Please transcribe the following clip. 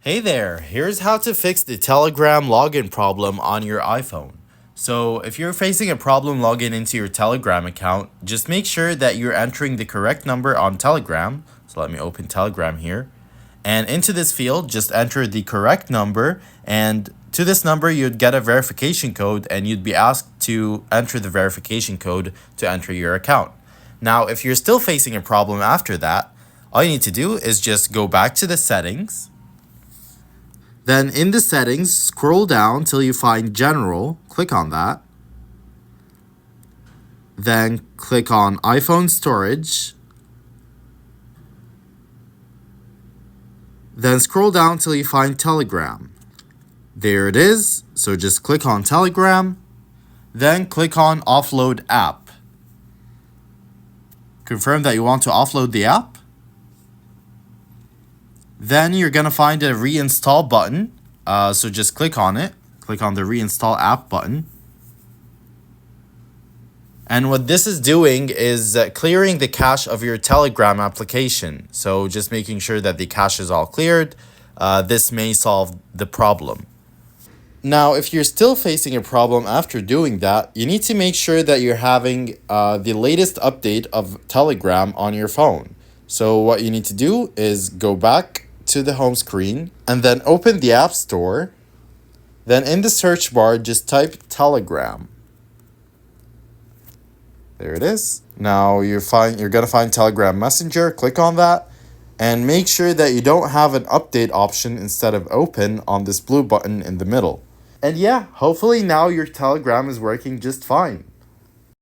Hey there, here's how to fix the Telegram login problem on your iPhone. So if you're facing a problem logging into your Telegram account, just make sure that you're entering the correct number on Telegram. So let me open Telegram here. And into this field, just enter the correct number, and to this number you'd get a verification code and you'd be asked to enter the verification code to enter your account. Now, if you're still facing a problem after that, all you need to do is just go back to the settings. Then in the settings, scroll down till you find General, click on that. Then click on iPhone Storage. Then scroll down till you find Telegram. There it is, so just click on Telegram. Then click on Offload App. Confirm that you want to offload the app. Then you're going to find a reinstall button, so just click on it. Click on the reinstall app button. And what this is doing is clearing the cache of your Telegram application. So just making sure that the cache is all cleared. This may solve the problem. Now, if you're still facing a problem after doing that, you need to make sure that you're having the latest update of Telegram on your phone. So what you need to do is go back to the home screen and then open the App Store. Then in the search bar, just type Telegram. There it is. Now you're gonna find Telegram Messenger. Click on that and make sure that you don't have an update option instead of open on this blue button in the middle. And yeah, hopefully now your Telegram is working just fine.